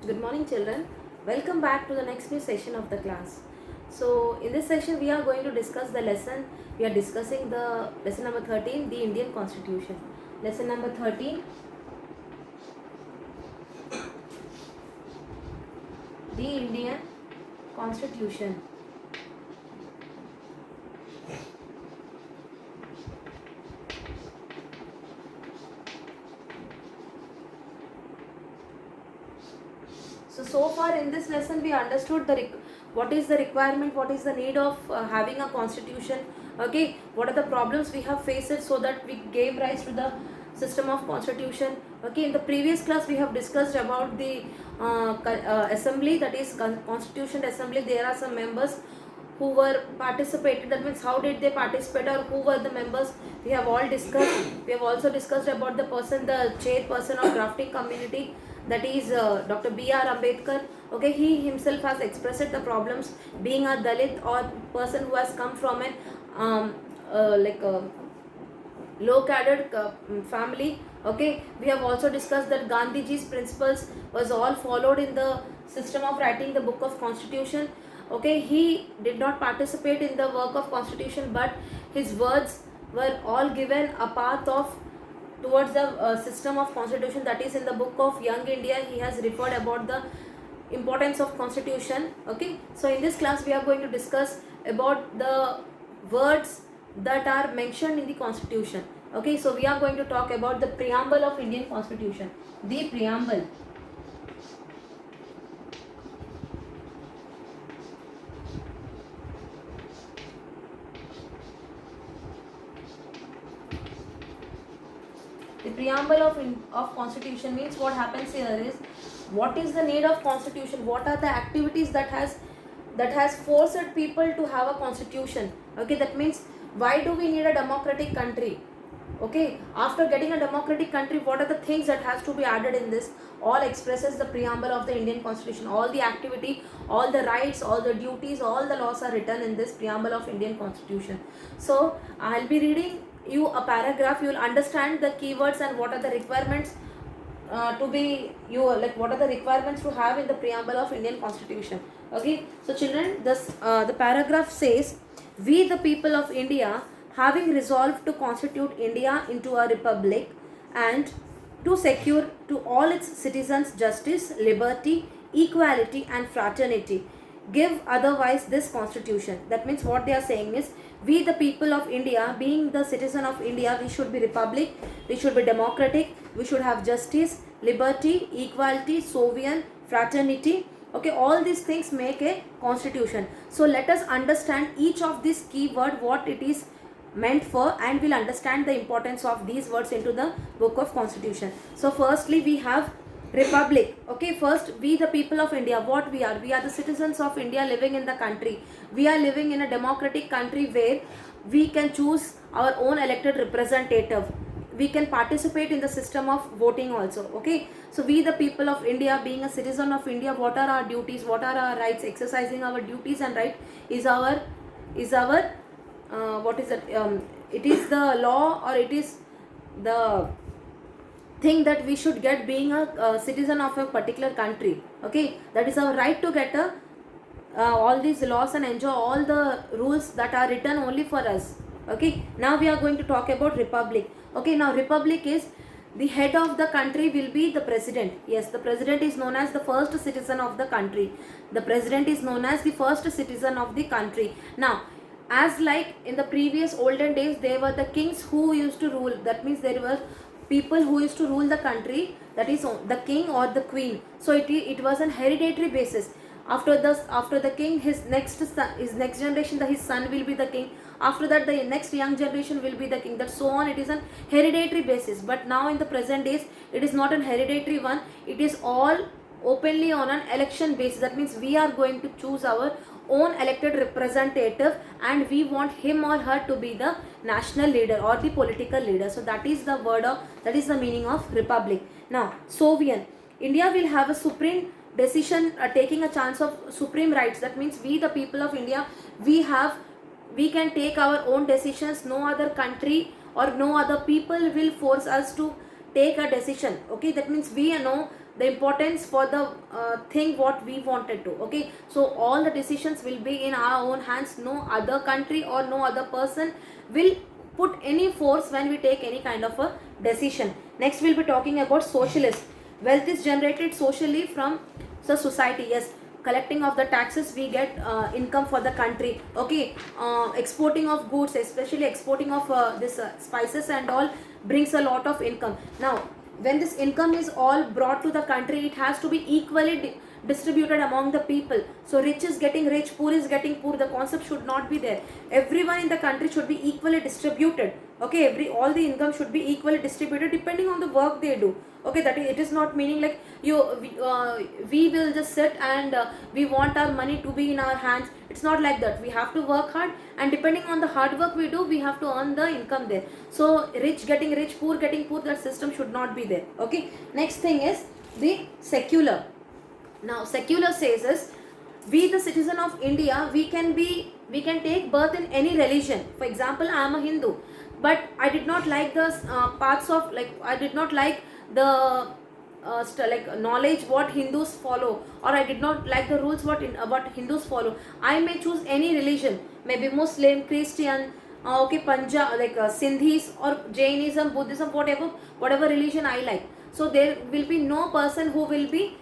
Good morning, children. Welcome back to the next new session of the class. So, in this session, we are going to discuss the lesson. We are discussing the lesson number 13, the Indian Constitution. Lesson number 13, the Indian Constitution. So far in this lesson we understood what is the requirement, what is the need of having a constitution, okay, what are the problems we have faced so that we gave rise to the system of constitution. Okay, in the previous class we have discussed about the assembly, that is constitution assembly. There are some members who were participated, that means how did they participate or who were the members, we have all discussed. We have also discussed about the person, the chairperson of drafting community, that is Dr. B.R. Ambedkar. Okay, he himself has expressed the problems being a Dalit or person who has come from an like a low cadred family. Okay, we have also discussed that Gandhiji's principles was all followed in the system of writing the book of constitution. Okay, he did not participate in the work of constitution, but his words were all given a path of towards the system of constitution, that is in the book of Young India. He has referred about the importance of constitution. Okay, so in this class we are going to discuss about the words that are mentioned in the constitution. Okay, so we are going to talk about the preamble of Indian Constitution. The preamble. The preamble of constitution means what happens here is, what is the need of constitution, what are the activities that has forced people to have a constitution. Okay, that means why do we need a democratic country. Okay, after getting a democratic country, what are the things that has to be added in this, all expresses the preamble of the Indian Constitution. All the activity, all the rights, all the duties, all the laws are written in this preamble of Indian Constitution. So I'll be reading you a paragraph. You will understand the keywords and what are the requirements to be what are the requirements to have in the preamble of Indian Constitution. Okay, so children, this the paragraph says, we the people of India, having resolved to constitute India into a republic and to secure to all its citizens justice, liberty, equality and fraternity, give otherwise this constitution. That means what they are saying is, we the people of India, being the citizen of India, we should be republic, we should be democratic, we should have justice, liberty, equality, sovereign, fraternity. Okay, all these things make a constitution. So let us understand each of these keyword, what it is meant for, and we'll understand the importance of these words into the book of constitution. So firstly we have republic. Okay, first, we the people of India, what we are the citizens of India living in the country. We are living in a democratic country where we can choose our own elected representative, we can participate in the system of voting also. Okay, so we the people of India, being a citizen of India, what are our duties, what are our rights? Exercising our duties and right is our what is it, it is the law, or it is the thing that we should get being a citizen of a particular country. Okay, that is our right to get all these laws and enjoy all the rules that are written only for us. Okay, now we are going to talk about republic. Okay, now republic is, the head of the country will be the president. Yes, the president is known as the first citizen of the country. The president is known as the first citizen of the country. Now, as like in the previous olden days, there were the kings who used to rule. That means there were people who used to rule the country, that is the king or the queen. So it was an hereditary basis. After the king, his next generation, his son will be the king. After that, the next young generation will be the king. That so on. It is an hereditary basis. But now in the present days, it is not an hereditary one. It is all openly on an election basis. That means we are going to choose our own elected representative, and we want him or her to be the national leader or the political leader. So that is the meaning of republic. Now, sovereign. India will have a supreme decision, taking a chance of supreme rights. That means we the people of India, we can take our own decisions. No other country or no other people will force us to take a decision. Okay, that means we know the importance for the thing what we wanted to. Okay, so all the decisions will be in our own hands. No other country or no other person will put any force when we take any kind of a decision. Next we'll be talking about socialist. Wealth is generated socially from the society. Yes, collecting of the taxes we get income for the country. Okay, exporting of goods, especially exporting of this spices and all, brings a lot of income. Now when this income is all brought to the country, it has to be equally distributed among the people. So rich is getting rich, poor is getting poor. The concept should not be there. Everyone in the country should be equally distributed. Okay, all the income should be equally distributed depending on the work they do. Okay, that is, it is not meaning like we will just sit and we want our money to be in our hands. It's not like that. We have to work hard, and depending on the hard work we do, we have to earn the income there. So rich getting rich, poor getting poor, that system should not be there. Okay, next thing is the secular. Now secular says is, we the citizen of India, we can take birth in any religion. For example, I am a Hindu, but I did not like the parts of, like, I did not like the knowledge what Hindus follow, or I did not like the rules what Hindus follow. I may choose any religion, maybe Muslim, Christian, okay, Punjab, like Sindhis or Jainism, Buddhism, whatever religion I like. So there will be no person who will be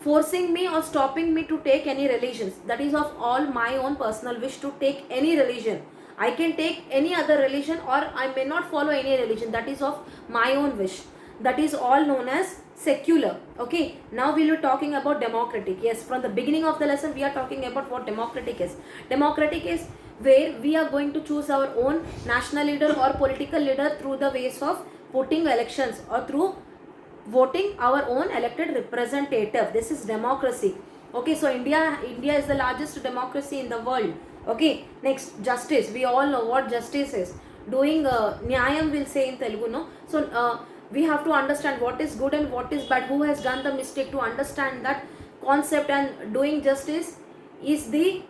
forcing me or stopping me to take any religions. That is of all my own personal wish to take any religion. I can take any other religion, or I may not follow any religion. That is of my own wish. That is all known as secular. Okay, now we will be talking about democratic. Yes, from the beginning of the lesson we are talking about what democratic is. Democratic is where we are going to choose our own national leader or political leader through the ways of putting elections or through voting our own elected representative. This is democracy. Okay, so India is the largest democracy in the world. Okay, next, justice. We all know what justice is. Doing nyayam, will say in Telugu, no? So we have to understand what is good and what is bad, who has done the mistake. To understand that concept and doing justice is the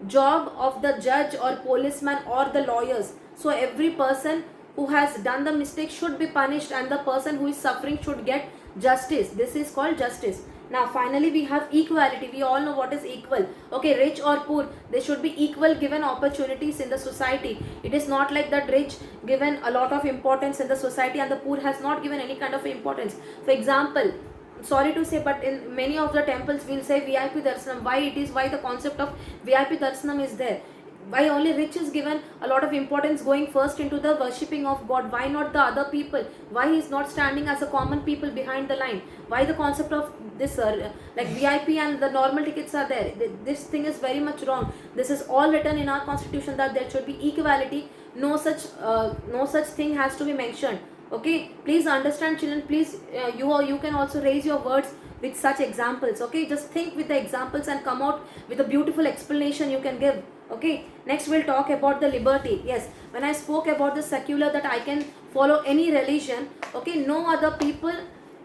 job of the judge or policeman or the lawyers. So every person who has done the mistake should be punished, and the person who is suffering should get justice. This is called justice. Now finally we have equality. We all know what is equal. Okay, rich or poor, they should be equal given opportunities in the society. It is not like that rich given a lot of importance in the society and the poor has not given any kind of importance. For example, sorry to say, but in many of the temples we'll say VIP darshanam. Why the concept of VIP darshanam is there? Why only rich is given a lot of importance, going first into the worshipping of God? Why not the other people? Why he is not standing as a common people behind the line? Why the concept of this like VIP and the normal tickets are there? This thing is very much wrong. This is all written in our constitution that there should be equality. No such thing has to be mentioned. Okay, please understand, children. Please you can also raise your words with such examples. Okay, just think with the examples and come out with a beautiful explanation you can give. Okay, next we'll talk about the liberty. Yes, when I spoke about the secular, that I can follow any religion. Okay, no other people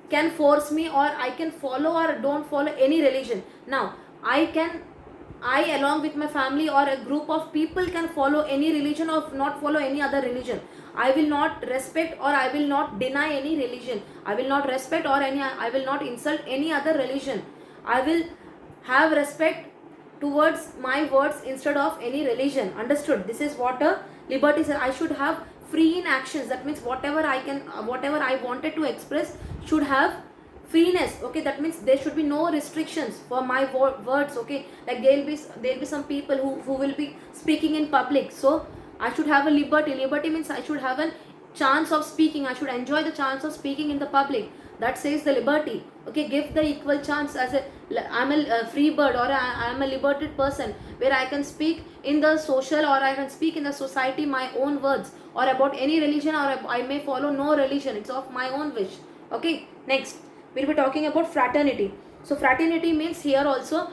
can force me, or I can follow or don't follow any religion. Now I along with my family or a group of people can follow any religion or not follow any other religion. I will not respect or I will not deny any religion. I will not respect or I will not insult any other religion. I will have respect towards my words instead of any religion. Understood? This is what a liberty is. I should have free in actions. That means whatever I wanted to express should have freeness. Okay, that means there should be no restrictions for my words. Okay, like there'll be some people who will be speaking in public. So I should have a liberty. Liberty means I should have a chance of speaking. I should enjoy the chance of speaking in the public. That says the liberty. Okay, give the equal chance. I'm a free bird, or I am a liberated person, where I can speak in the social, or I can speak in the society my own words, or about any religion, or I may follow no religion. It's of my own wish. Okay, next we'll be talking about fraternity. So fraternity means here also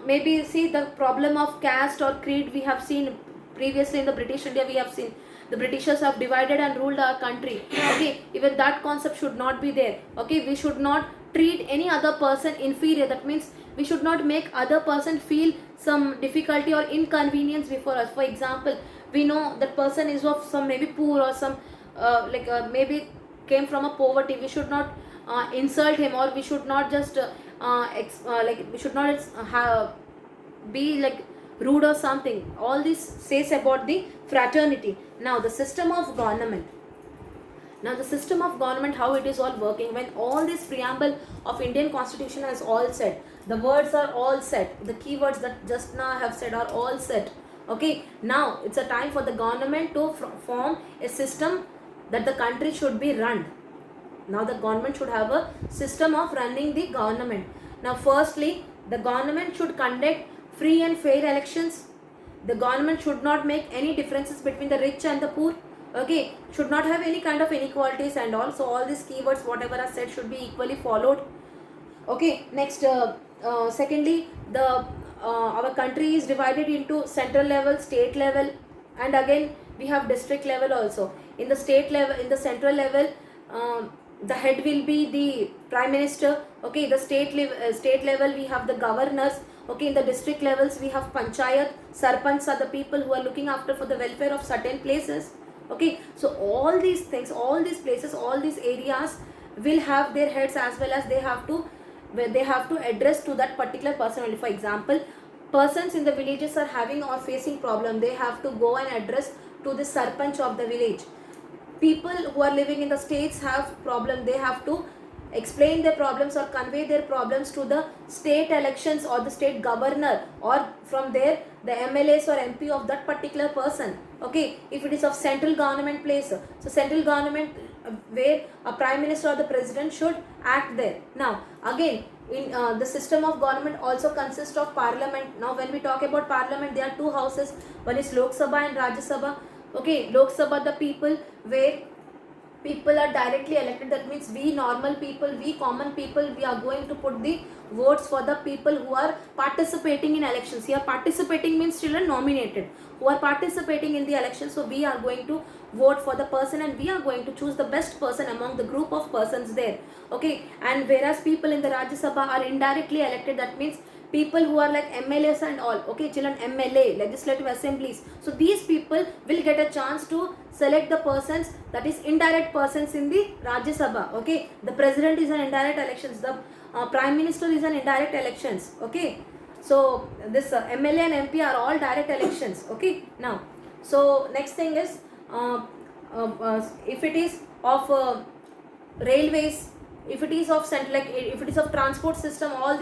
maybe see the problem of caste or creed we have seen previously in the British India. We have seen the Britishers have divided and ruled our country. Okay, even that concept should not be there. Okay, we should not treat any other person inferior. That means we should not make other person feel some difficulty or inconvenience before us. For example, we know that person is of some maybe poor or some maybe came from a poverty. We should not insult him, or we should not just like we should not be like rude or something. All this says about the fraternity. Now the system of government. Now the system of government, how it is all working, when all this preamble of Indian constitution has all said, the words are all set, the keywords that just now I have said are all set. Okay, now it's a time for the government to form a system that the country should be run. Now the government should have a system of running the government. Now firstly, the government should conduct free and fair elections. The government should not make any differences between the rich and the poor. Okay, should not have any kind of inequalities and all. So all these keywords whatever are said should be equally followed. Okay, next secondly, the our country is divided into central level, state level, and again we have district level also. In the state level, in the central level, the head will be the prime minister. Okay, the state level we have the governors. Okay, in the district levels we have panchayat, sarpanch are the people who are looking after for the welfare of certain places. Okay, so all these things, all these places, all these areas will have their heads, as well as they have to address to that particular person only. For example, persons in the villages are having or facing problem, they have to go and address to the sarpanch of the village. People who are living in the states have problem, they have to explain their problems or convey their problems to the state elections or the state governor, or from there the MLAs or MP of that particular person. Okay, if it is of central government place, so central government where a prime minister or the president should act there. Now again, in the system of government also consists of parliament. Now when we talk about parliament, there are two houses, one is Lok Sabha and Rajya Sabha. Okay, Lok Sabha, the people where people are directly elected, that means we normal people, we common people, we are going to put the votes for the people who are participating in elections. Here participating means children nominated who are participating in the election. So we are going to vote for the person and we are going to choose the best person among the group of persons there. Okay, and whereas people in the Rajya Sabha are indirectly elected, that means people who are like MLAs and all. Okay, children, MLA, legislative assemblies. So these people will get a chance to select the persons, that is indirect persons in the Rajya Sabha. Okay, the president is an indirect elections, the prime minister is an indirect elections. Okay, so this MLA and MP are all direct elections. Okay, now so next thing is if it is of railways, if it is of like if it is of transport system, all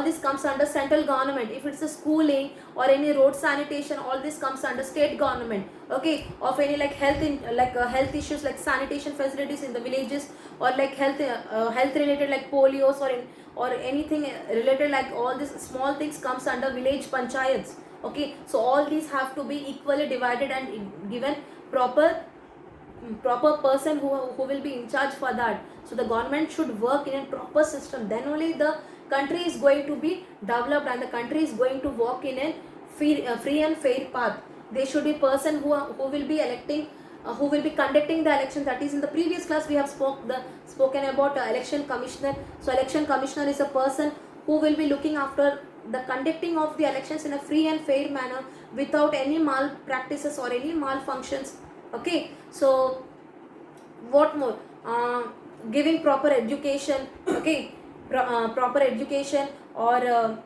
this comes under central government. If it's a schooling or any road sanitation, all this comes under state government. Okay, of any like health issues like sanitation facilities in the villages, or like health related like polios or anything related, like all these small things comes under village panchayats. Okay, so all these have to be equally divided and given proper person who will be in charge for that. So the government should work in a proper system, then only the country is going to be developed and the country is going to walk in a free and fair path. There should be person who will be electing, who will be conducting the election. That is, in the previous class we have spoken about election commissioner. So election commissioner is a person who will be looking after the conducting of the elections in a free and fair manner without any malpractices or any malfunctions. Okay, so what more, giving proper education. Okay, proper education, or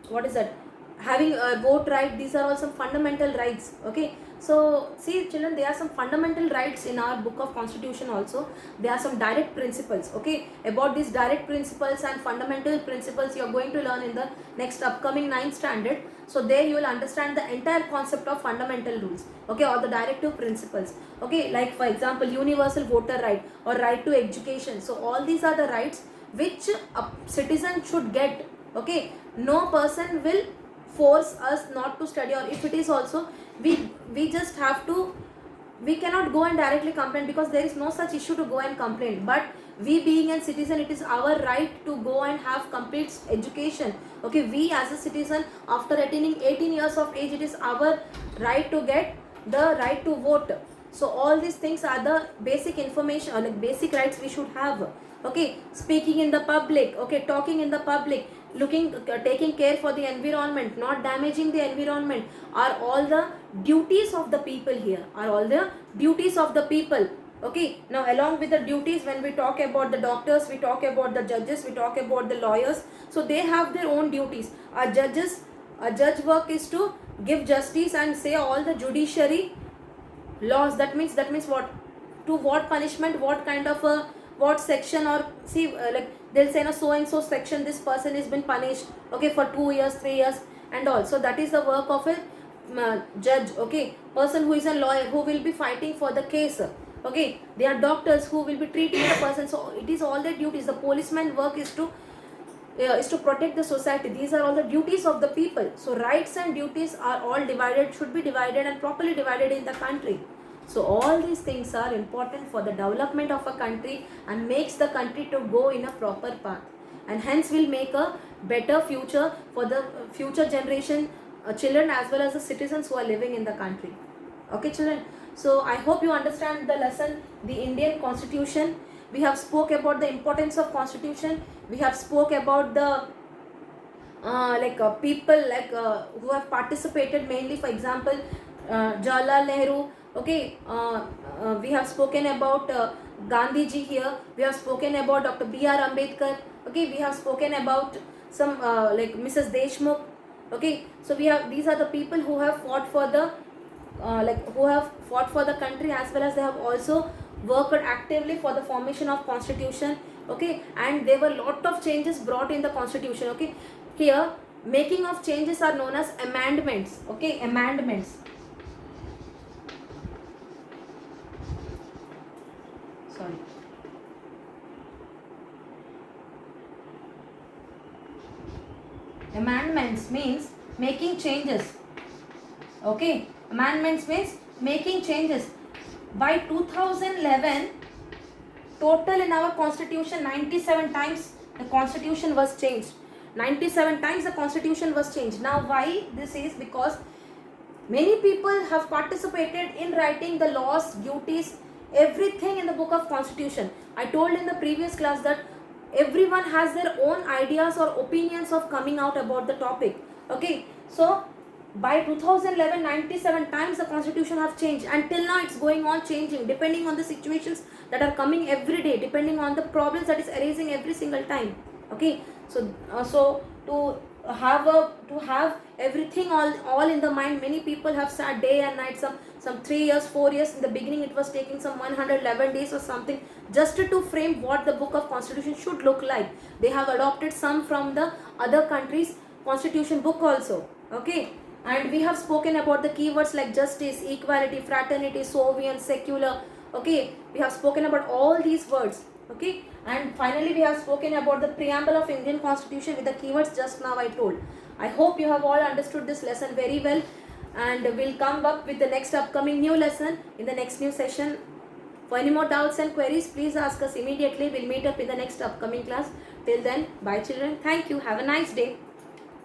what is that, having a vote right, these are all some fundamental rights. Okay, so see children, there are some fundamental rights in our book of constitution also. There are some direct principles. Okay, about these direct principles and fundamental principles you are going to learn in the next upcoming 9th standard. So there you will understand the entire concept of fundamental rules. Okay, or the directive principles. Okay, like for example universal voter right or right to education. So all these are the rights which a citizen should get. Okay, no person will force us not to study, or if it is also, we just have to, we cannot go and directly complain, because there is no such issue to go and complain. But we being a citizen, it is our right to go and have complete education. Okay, we as a citizen, after attaining 18 years of age, it is our right to get the right to vote. So all these things are the basic information or like basic rights we should have. Okay, speaking in the public, okay, talking in the public, taking care for the environment, not damaging the environment, are all the duties of the people here, are all the duties of the people. Okay, now along with the duties, when we talk about the doctors, we talk about the judges, we talk about the lawyers, so they have their own duties. A judge work is to give justice and say all the judiciary laws. That means what, to what punishment, what kind of a, what section, or see, like they'll say no, so and so section this person has been punished, okay, for 2 years, 3 years, and all. So that is the work of a judge. Okay, person who is a lawyer, who will be fighting for the case. Okay, they are doctors who will be treating the person. So it is all their duties. The policeman work is to protect the society. These are all the duties of the people. So rights and duties are all divided, should be divided and properly divided in the country. So all these things are important for the development of a country and makes the country to go in a proper path, and hence will make a better future for the future generation, children as well as the citizens who are living in the country. Okay children, so I hope you understand the lesson, the Indian Constitution. We have spoke about the importance of Constitution. We have spoke about the people who have participated, mainly for example Jawaharlal Nehru. Okay, we have spoken about Gandhi ji here. We have spoken about Dr. B.R. Ambedkar. Okay, we have spoken about some Mrs. Deshmukh. Okay, so we have, these are the people who have fought for the who have fought for the country, as well as they have also worked actively for the formation of Constitution. Okay, and there were lot of changes brought in the Constitution. Okay, here making of changes are known as amendments. Okay, amendments. Sorry. Amendments means making changes. Okay, amendments means making changes. By 2011, total in our Constitution, 97 times the Constitution was changed. 97 times the Constitution was changed. Now why this is? Because many people have participated in writing the laws, duties, everything in the book of Constitution. I told in the previous class that everyone has their own ideas or opinions of coming out about the topic. Okay, so by 2011, 97 times the Constitution have changed, and till now it's going on changing depending on the situations that are coming every day, depending on the problems that is arising every single time. Okay, so to have everything all in the mind, many people have sat day and night, some 3 years, 4 years. In the beginning it was taking some 111 days or something, just to frame what the book of Constitution should look like. They have adopted some from the other countries' Constitution book also. Okay, and we have spoken about the keywords like justice, equality, fraternity, sovereign, secular. Okay, we have spoken about all these words. Okay, and finally we have spoken about the preamble of Indian Constitution with the keywords just now I told. I hope you have all understood this lesson very well, and we'll come up with the next upcoming new lesson in the next new session. For any more doubts and queries, please ask us immediately. We'll meet up in the next upcoming class. Till then, bye children. Thank you. Have a nice day.